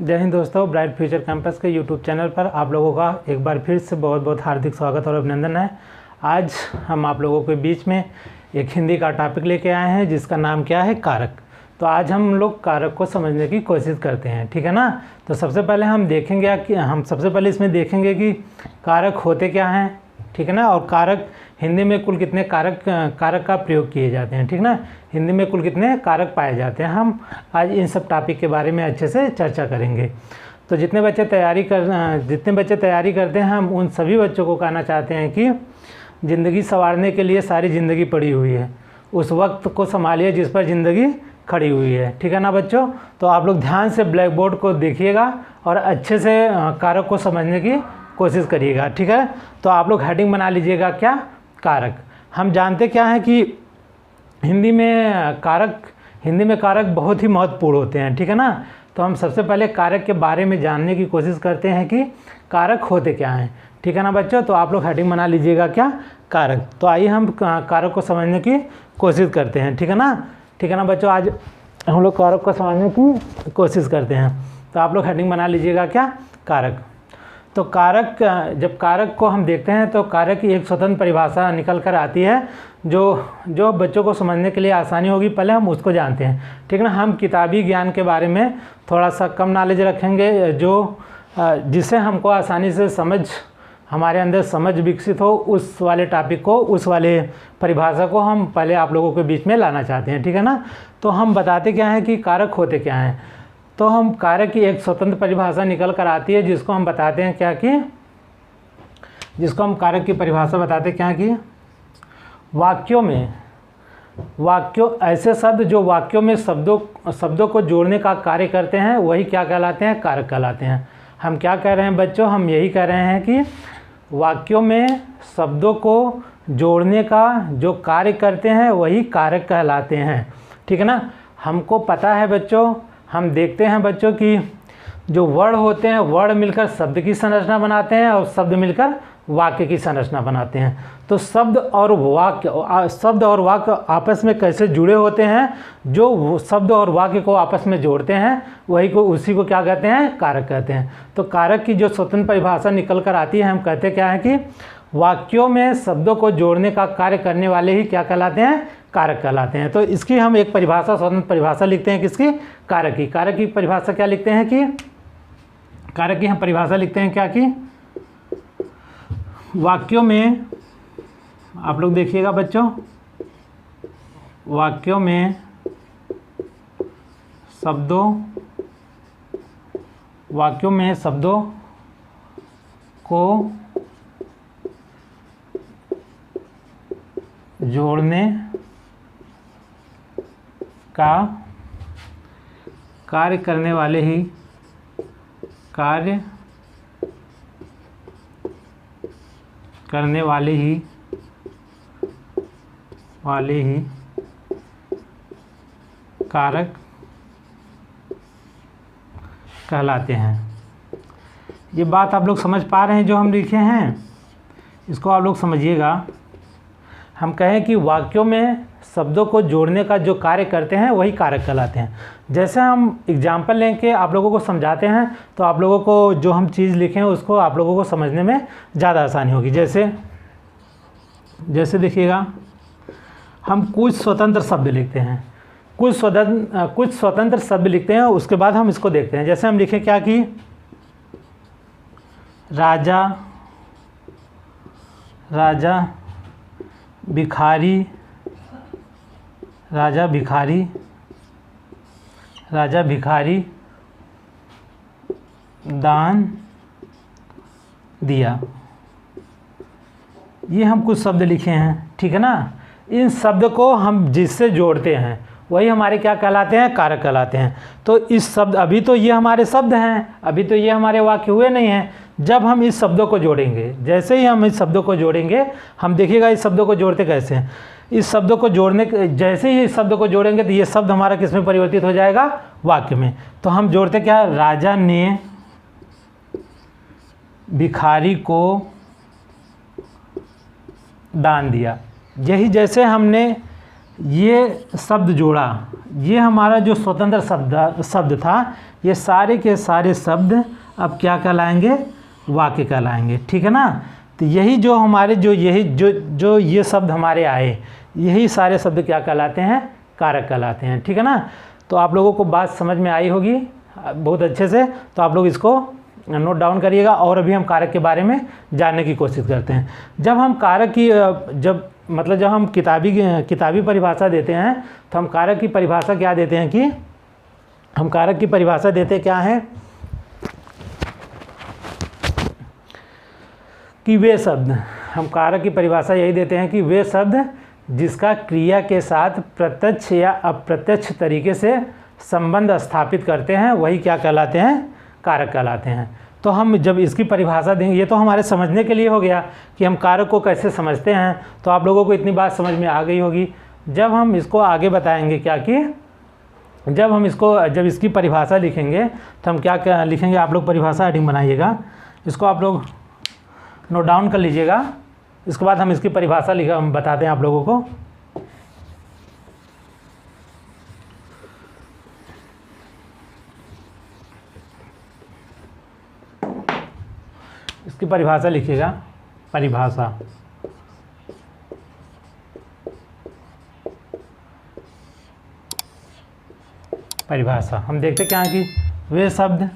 जय हिंद दोस्तों, bright future campus के यूट्यूब चैनल पर आप लोगों का एक बार फिर से बहुत बहुत हार्दिक स्वागत और अभिनंदन है। आज हम आप लोगों के बीच में एक हिंदी का टॉपिक लेके आए हैं जिसका नाम क्या है, कारक। तो आज हम लोग कारक को समझने की कोशिश करते हैं, ठीक है ना। तो सबसे पहले हम देखेंगे कि इसमें देखेंगे कि कारक होते क्या हैं, ठीक है ना। और कारक हिंदी में कुल कितने कारक का प्रयोग किए जाते हैं, ठीक ना। हिंदी में कुल कितने कारक पाए जाते हैं। हम आज इन सब टॉपिक के बारे में अच्छे से चर्चा करेंगे। तो जितने बच्चे तैयारी करते हैं, हम उन सभी बच्चों को कहना चाहते हैं कि ज़िंदगी संवारने के लिए सारी ज़िंदगी पड़ी हुई है, उस वक्त को संभालिए जिस पर ज़िंदगी खड़ी हुई है, ठीक है ना बच्चों। तो आप लोग ध्यान से ब्लैक बोर्ड को देखिएगा और अच्छे से कारक को समझने की कोशिश करिएगा, ठीक है। तो आप लोग हेडिंग बना लीजिएगा, क्या, कारक। हम जानते क्या है कि हिंदी में कारक बहुत ही महत्वपूर्ण होते हैं, ठीक है ना। तो हम सबसे पहले कारक के बारे में जानने की कोशिश करते हैं कि कारक होते क्या हैं, ठीक है ना बच्चों। तो आप लोग हेडिंग बना लीजिएगा, क्या, कारक। तो आइए हम कारक को समझने की कोशिश करते हैं, ठीक है ना बच्चों। आज हम लोग कारक को समझने की कोशिश करते हैं। तो आप लोग हेडिंग बना लीजिएगा, क्या, कारक। तो जब कारक को हम देखते हैं तो कारक की एक स्वतंत्र परिभाषा निकल कर आती है जो बच्चों को समझने के लिए आसानी होगी। पहले हम उसको जानते हैं, ठीक ना। हम किताबी ज्ञान के बारे में थोड़ा सा कम नॉलेज रखेंगे, जिससे हमको आसानी से हमारे अंदर समझ विकसित हो। उस वाले टॉपिक को, उस वाले परिभाषा को हम पहले आप लोगों के बीच में लाना चाहते हैं, ठीक है ना। तो हम बताते क्या हैं कि कारक होते क्या हैं। तो हम कारक की एक स्वतंत्र परिभाषा निकल कर आती है जिसको हम बताते हैं क्या, कि जिसको हम कारक की परिभाषा बताते क्या, कि ऐसे शब्द जो वाक्यों में शब्दों को जोड़ने का कार्य करते हैं वही क्या कहलाते हैं, कारक कहलाते हैं। हम क्या कह रहे हैं बच्चों, हम यही कह रहे हैं कि वाक्यों में शब्दों को जोड़ने का जो कार्य करते हैं वही कारक कहलाते हैं, ठीक है ना। हमको पता है बच्चों, हम देखते हैं बच्चों कि जो वर्ण होते हैं, वर्ण मिलकर शब्द की संरचना बनाते हैं और शब्द मिलकर वाक्य की संरचना बनाते हैं। तो शब्द और वाक्य आपस में कैसे जुड़े होते हैं, जो शब्द और वाक्य को आपस में जोड़ते हैं उसी को क्या कहते हैं, कारक कहते हैं। तो कारक की जो स्वतंत्र परिभाषा निकल कर आती है, हम कहते क्या है कि वाक्यों में शब्दों को जोड़ने का कार्य करने वाले ही क्या कहलाते हैं, कारक कहलाते हैं। तो इसकी हम एक परिभाषा, स्वतंत्र परिभाषा लिखते हैं, किसकी, कारक की परिभाषा क्या लिखते हैं कि कारक की हम परिभाषा लिखते हैं क्या, कि वाक्यों में, आप लोग देखिएगा बच्चों, वाक्यों में शब्दों को जोड़ने का कार्य करने वाले ही कारक कहलाते हैं। ये बात आप लोग समझ पा रहे हैं जो हम लिखे हैं, इसको आप लोग समझिएगा। हम कहें कि वाक्यों में शब्दों को जोड़ने का जो कार्य करते हैं वही कारक कहलाते हैं। जैसे हम एग्जाम्पल लेके आप लोगों को समझाते हैं तो आप लोगों को जो हम चीज़ लिखें उसको आप लोगों को समझने में ज़्यादा आसानी होगी। जैसे देखिएगा, हम कुछ स्वतंत्र शब्द लिखते हैं, कुछ स्वतंत्र शब्द लिखते हैं, उसके बाद हम इसको देखते हैं। जैसे हम लिखें क्या, कि राजा भिखारी दान दिया। ये हम कुछ शब्द लिखे हैं, ठीक है ना। इन शब्द को हम जिससे जोड़ते हैं वही हमारे क्या कहलाते हैं, कारक कहलाते हैं। तो इस शब्द, अभी तो ये हमारे शब्द हैं, अभी तो ये हमारे वाक्य हुए नहीं हैं। जब हम इस शब्दों को जोड़ेंगे, जैसे ही हम इस शब्दों को जोड़ेंगे, हम देखिएगा इस शब्दों को जोड़ते कैसे हैं। इस शब्दों को जैसे ही इस शब्द को जोड़ेंगे तो ये शब्द हमारा किस में परिवर्तित हो जाएगा, वाक्य में। तो हम जोड़ते क्या, राजा ने भिखारी को दान दिया। यही जैसे हमने ये शब्द जोड़ा, ये हमारा जो स्वतंत्र शब्द था, ये सारे के सारे शब्द अब क्या कहलाएंगे, वाक्य कहलाएंगे। ठीक है ना। तो यही जो हमारे जो ये शब्द हमारे आए, यही सारे शब्द क्या कहलाते हैं, कारक कहलाते हैं। ठीक है ना। तो आप लोगों को बात समझ में आई होगी बहुत अच्छे से, तो आप लोग इसको नोट डाउन करिएगा। और अभी हम कारक के बारे में जानने की कोशिश करते हैं। जब हम कारक की जब हम किताबी परिभाषा देते हैं, तो हम कारक की परिभाषा क्या देते हैं कि हम कारक की परिभाषा देते क्या है कि वे शब्द, हम कारक की परिभाषा यही देते हैं कि वे शब्द जिसका क्रिया के साथ प्रत्यक्ष या अप्रत्यक्ष तरीके से संबंध स्थापित करते हैं, वही क्या कहलाते हैं, कारक कहलाते हैं। तो हम जब इसकी परिभाषा देंगे, ये तो हमारे समझने के लिए हो गया कि हम कारक को कैसे समझते हैं। तो आप लोगों को इतनी बात समझ में आ गई होगी। जब हम इसको आगे बताएंगे क्या कि जब इसकी परिभाषा लिखेंगे, तो हम क्या लिखेंगे, आप लोग परिभाषा हेडिंग बनाइएगा, इसको आप लोग नोट डाउन कर लीजिएगा। इसके बाद हम इसकी परिभाषा हम बताते हैं आप लोगों को। इसकी परिभाषा लिखिएगा, परिभाषा हम देखते क्या है कि वे शब्द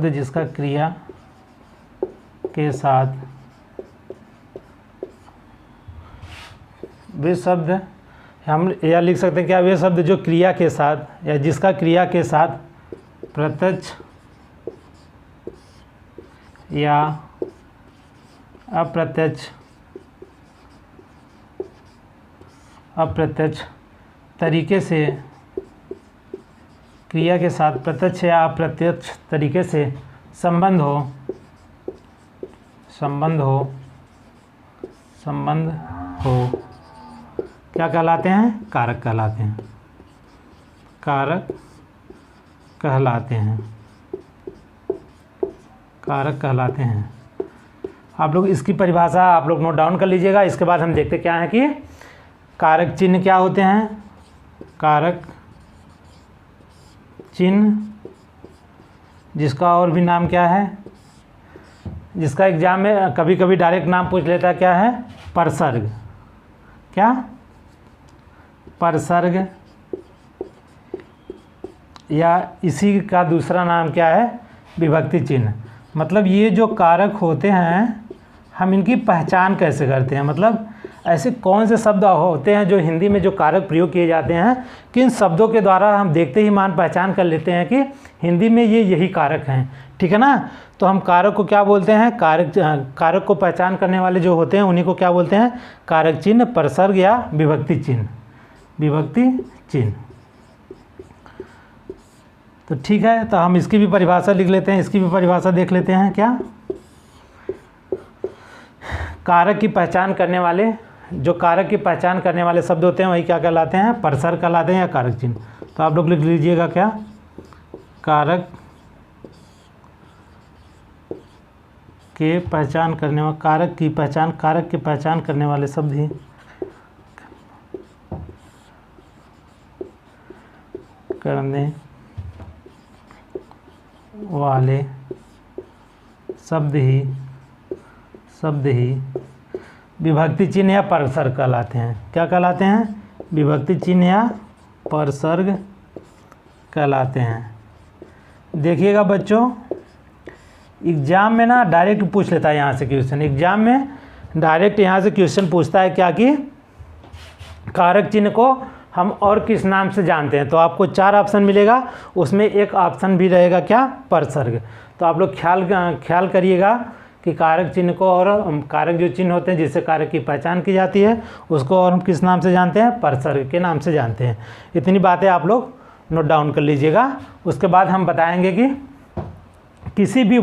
जिसका क्रिया के साथ, वे शब्द हम या लिख सकते हैं क्या, वे शब्द जो क्रिया के साथ या जिसका क्रिया के साथ प्रत्यक्ष या अप्रत्यक्ष तरीके से, क्रिया के साथ प्रत्यक्ष या अप्रत्यक्ष तरीके से संबंध हो क्या कहलाते हैं, कारक कहलाते हैं। कारक कहलाते हैं। आप लोग इसकी परिभाषा आप लोग नोट डाउन कर लीजिएगा। इसके बाद हम देखते क्या है कि कारक चिन्ह क्या होते हैं। कारक चिन्ह जिसका और भी नाम क्या है, जिसका एग्जाम में कभी कभी डायरेक्ट नाम पूछ लेता है, क्या है, परसर्ग। क्या, परसर्ग, या इसी का दूसरा नाम क्या है, विभक्ति चिन्ह। मतलब ये जो कारक होते हैं, हम इनकी पहचान कैसे करते हैं, मतलब ऐसे कौन से शब्द होते हैं जो हिंदी में जो कारक प्रयोग किए जाते हैं, किन शब्दों के द्वारा हम देखते ही पहचान कर लेते हैं कि हिंदी में यही कारक हैं। ठीक है ना। तो हम कारक को क्या बोलते हैं, कारक को पहचान करने वाले जो होते हैं उन्हीं को क्या बोलते हैं, कारक चिन्ह, परसर्ग या विभक्ति चिन्ह। तो ठीक है, तो हम इसकी भी परिभाषा लिख लेते हैं, इसकी भी परिभाषा देख लेते हैं। क्या, कारक की पहचान करने वाले, जो कारक की पहचान करने वाले शब्द होते हैं वही क्या कहलाते हैं, परसर्ग कहलाते हैं या कारक चिन्ह। तो आप लोग लिख लीजिएगा क्या, कारक के पहचान करने वाले, कारक की पहचान करने वाले शब्द ही करने वाले शब्द ही विभक्ति चिन्ह या परसर्ग कहलाते हैं। क्या कहलाते हैं, विभक्ति चिन्ह या परसर्ग कहलाते हैं। देखिएगा बच्चों, एग्जाम में ना डायरेक्ट पूछ लेता है यहाँ से क्वेश्चन, एग्जाम में डायरेक्ट यहाँ से क्वेश्चन पूछता है क्या कि कारक चिन्ह को हम और किस नाम से जानते हैं। तो आपको 4 ऑप्शन मिलेगा, उसमें एक ऑप्शन भी रहेगा क्या, परसर्ग। तो आप लोग ख्याल करिएगा कि कारक चिन्ह को, और कारक जो चिन्ह होते हैं जिससे कारक की पहचान की जाती है, उसको और हम किस नाम से जानते हैं, परसर्ग के नाम से जानते हैं। इतनी बातें आप लोग नोट डाउन कर लीजिएगा। उसके बाद हम बताएंगे कि किसी भी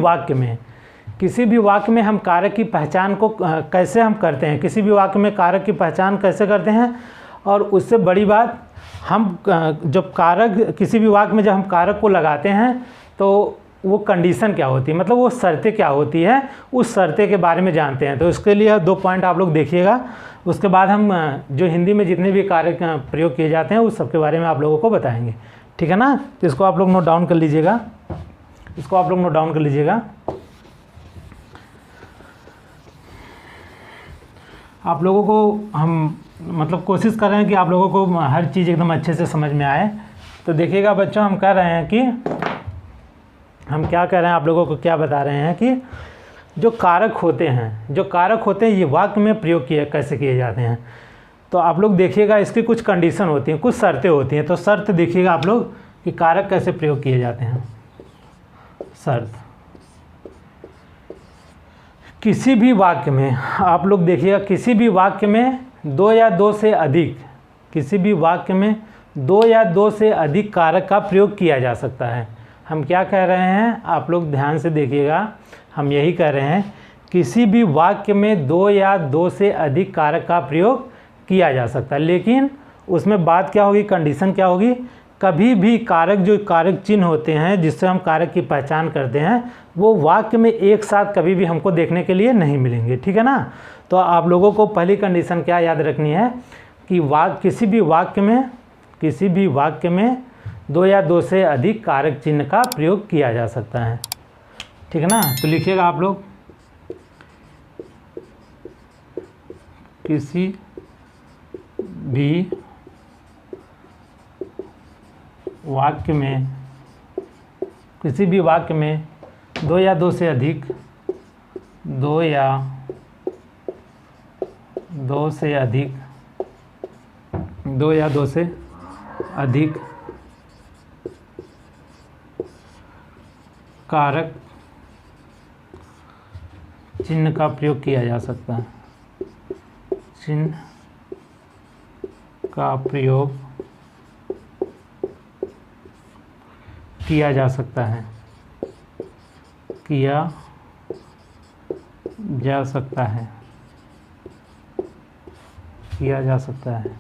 वाक्य में हम कारक की पहचान को कैसे हम करते हैं, किसी भी वाक्य में कारक की पहचान कैसे करते हैं। और उससे बड़ी बात हम जब कारक किसी भी वाक्य में जब हम कारक को लगाते हैं तो वो कंडीशन क्या होती है, मतलब वो शर्तें क्या होती है, उस शर्तें के बारे में जानते हैं। तो इसके लिए 2 पॉइंट आप लोग देखिएगा। उसके बाद हम जो हिंदी में जितने भी कारक प्रयोग किए जाते हैं उस सब के बारे में आप लोगों को बताएंगे, ठीक है ना। तो इसको आप लोग नोट डाउन कर लीजिएगा, इसको आप लोग नोट डाउन कर लीजिएगा। आप लोगों को हम मतलब कोशिश कर रहे हैं कि आप लोगों को हर चीज़ एकदम अच्छे से समझ में आए। तो देखिएगा बच्चों, हम कह रहे हैं कि हम क्या कह रहे हैं, आप लोगों को क्या बता रहे हैं कि जो कारक होते हैं ये वाक्य में प्रयोग कैसे किए जाते हैं। तो आप लोग देखिएगा, इसकी कुछ कंडीशन होती हैं, कुछ शर्तें होती हैं। तो शर्त देखिएगा आप लोग कि कारक कैसे प्रयोग किए जाते हैं। शर्त, किसी भी वाक्य में आप लोग देखिएगा, किसी भी वाक्य में 2 या 2 से अधिक, किसी भी वाक्य में 2 या 2 से अधिक कारक का प्रयोग किया जा सकता है। हम क्या कह रहे हैं, आप लोग ध्यान से देखिएगा, हम यही कह रहे हैं किसी भी वाक्य में 2 या 2 से अधिक कारक का प्रयोग किया जा सकता है। लेकिन उसमें बात क्या होगी, कंडीशन क्या होगी, कभी भी कारक, जो कारक चिन्ह होते हैं जिससे हम कारक की पहचान करते हैं, वो वाक्य में एक साथ कभी भी हमको देखने के लिए नहीं मिलेंगे, ठीक है ना। तो आप लोगों को पहली कंडीशन क्या याद रखनी है कि किसी भी वाक्य में 2 या 2 से अधिक कारक चिन्ह का प्रयोग किया जा सकता है, ठीक है ना। तो लिखिएगा आप लोग, किसी भी वाक्य में 2 या 2 से अधिक, 2 या 2 से अधिक कारक चिन्ह का प्रयोग किया जा सकता है, चिन्ह का प्रयोग किया जा सकता है, किया जा सकता है, किया जा सकता है।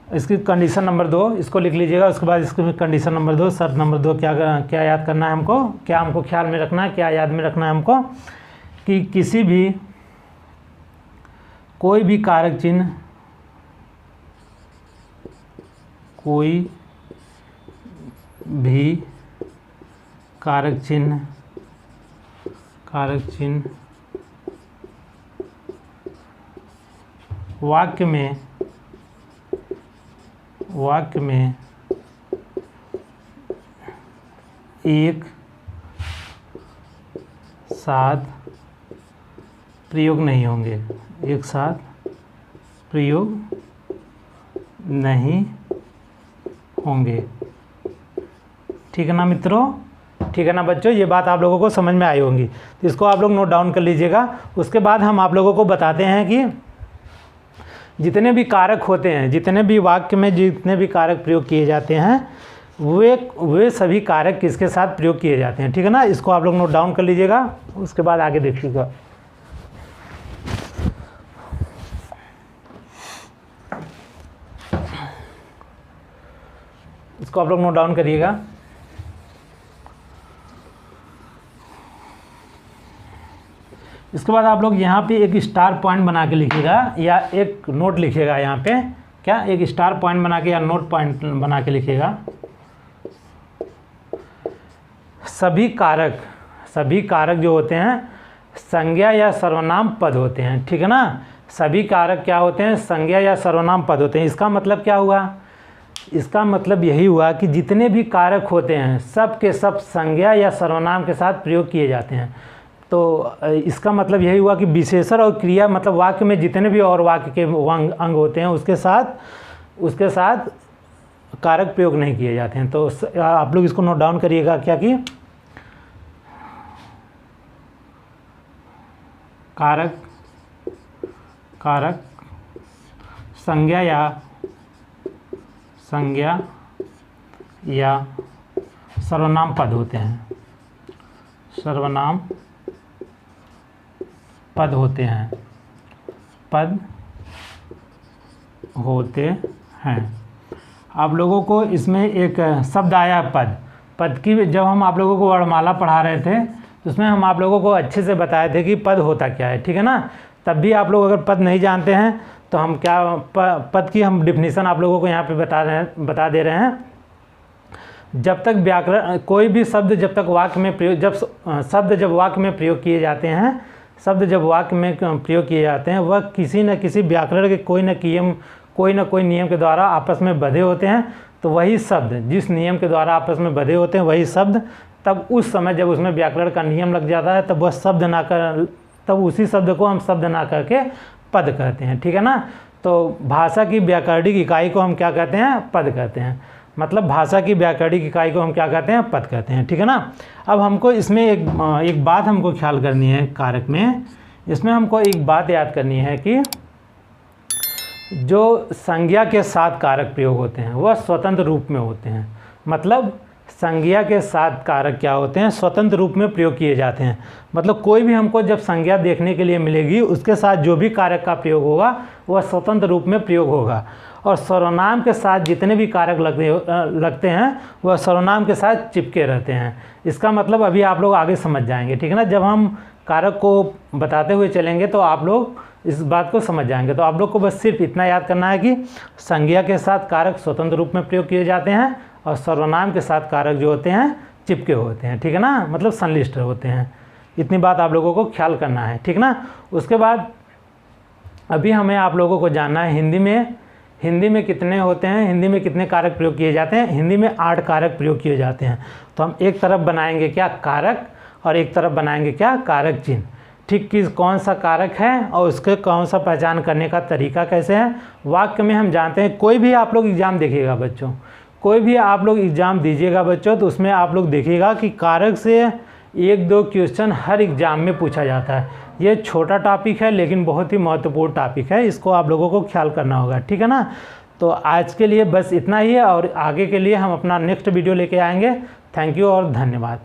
इसकी कंडीशन नंबर 2 इसको लिख लीजिएगा। उसके बाद इसकी कंडीशन नंबर 2, शर्त नंबर 2 क्या याद करना है हमको, क्या हमको ख्याल में रखना है, क्या याद में रखना है हमको, कि किसी भी कोई भी कारक चिन्ह, कोई भी कारक चिन्ह वाक्य में एक साथ प्रयोग नहीं होंगे, एक साथ प्रयोग नहीं होंगे, ठीक है ना मित्रों, ठीक है ना बच्चों। ये बात आप लोगों को समझ में आई होंगी, तो इसको आप लोग नोट डाउन कर लीजिएगा। उसके बाद हम आप लोगों को बताते हैं कि जितने भी कारक होते हैं, जितने भी वाक्य में जितने भी कारक प्रयोग किए जाते हैं, वे सभी कारक किसके साथ प्रयोग किए जाते हैं, ठीक है ना। इसको आप लोग नोट डाउन कर लीजिएगा। उसके बाद आगे देखिएगा, इसको आप लोग नोट डाउन करिएगा। इसके बाद आप लोग यहाँ पे एक स्टार पॉइंट बना के लिखिएगा या एक नोट लिखिएगा। यहाँ पे क्या एक स्टार पॉइंट बना के या नोट पॉइंट बना के लिखिएगा। सभी कारक जो होते हैं संज्ञा या सर्वनाम पद होते हैं, ठीक है ना। सभी कारक क्या होते हैं, संज्ञा या सर्वनाम पद होते हैं। इसका मतलब क्या हुआ, इसका मतलब यही हुआ कि जितने भी कारक होते हैं सब के सब संज्ञा या सर्वनाम के साथ प्रयोग किए जाते हैं। तो इसका मतलब यही हुआ कि विशेषण और क्रिया, मतलब वाक्य में जितने भी और वाक्य के अंग होते हैं उसके साथ कारक प्रयोग नहीं किए जाते हैं। तो आप लोग इसको नोट डाउन करिएगा, क्या कि कारक संज्ञा या सर्वनाम पद होते हैं, सर्वनाम पद होते हैं। आप लोगों को इसमें एक शब्द आया पद। पद की जब हम आप लोगों को वर्णमाला पढ़ा रहे थे तो उसमें हम आप लोगों को अच्छे से बताए थे कि पद होता क्या है, ठीक है ना। तब भी आप लोग अगर पद नहीं जानते हैं तो हम क्या पद की हम डिफिनीसन आप लोगों को यहाँ पे बता दे रहे हैं। जब तक व्याकरण कोई भी शब्द जब तक वाक्य में प्रयोग जब वाक्य में प्रयोग किए जाते हैं, शब्द जब वाक्य में प्रयोग किए जाते हैं वह किसी न किसी व्याकरण के कोई न कोई नियम के द्वारा आपस में बंधे होते हैं। तो वही शब्द जिस नियम के द्वारा आपस में बंधे होते हैं वही शब्द तब उस समय जब उसमें व्याकरण का नियम लग जाता है तब तब उसी शब्द को हम शब्द ना करके पद कहते हैं, ठीक है ना। तो भाषा की व्याकरणिक इकाई को हम क्या कहते हैं? पद कहते हैं। मतलब भाषा की व्याकरणिक इकाई को हम क्या कहते हैं? पद कहते हैं, ठीक है ना। अब हमको इसमें एक बात हमको ख्याल करनी है कारक में। इसमें हमको एक बात याद करनी है कि जो संज्ञा के साथ कारक प्रयोग होते हैं वह स्वतंत्र रूप में होते हैं। मतलब संज्ञा के साथ कारक क्या होते हैं? स्वतंत्र रूप में प्रयोग किए जाते हैं। मतलब कोई भी हमको जब संज्ञा देखने के लिए मिलेगी उसके साथ जो भी कारक का प्रयोग होगा वह स्वतंत्र रूप में प्रयोग होगा। और सर्वनाम के साथ जितने भी कारक लगते हैं वह सर्वनाम के साथ चिपके रहते हैं। इसका मतलब अभी आप लोग आगे समझ जाएंगे, ठीक है ना। जब हम कारक को बताते हुए चलेंगे तो आप लोग इस बात को समझ जाएंगे। तो आप लोग को बस सिर्फ इतना याद करना है कि संज्ञा के साथ कारक स्वतंत्र रूप में प्रयोग किए जाते हैं और सर्वनाम के साथ कारक जो होते हैं चिपके होते हैं, ठीक है ना। मतलब संलिष्ट होते हैं। इतनी बात आप लोगों को ख्याल करना है, ठीक ना। उसके बाद अभी हमें आप लोगों को जानना है हिंदी में कितने होते हैं, हिंदी में कितने कारक प्रयोग किए जाते हैं। हिंदी में 8 कारक प्रयोग किए जाते हैं। तो हम एक तरफ बनाएंगे क्या? कारक, और एक तरफ बनाएंगे क्या? कारक चिन्ह। ठीक कौन सा कारक है और उसके कौन सा पहचान करने का तरीका कैसे है। वाक्य में हम जानते हैं, कोई भी आप लोग एग्ज़ाम देखिएगा बच्चों, कोई भी आप लोग एग्ज़ाम दीजिएगा बच्चों तो उसमें आप लोग देखिएगा कि कारक से 1-2 क्वेश्चन हर एग्ज़ाम में पूछा जाता है। ये छोटा टॉपिक है लेकिन बहुत ही महत्वपूर्ण टॉपिक है, इसको आप लोगों को ख्याल करना होगा, ठीक है ना। तो आज के लिए बस इतना ही है और आगे के लिए हम अपना नेक्स्ट वीडियो लेके आएंगे। थैंक यू और धन्यवाद।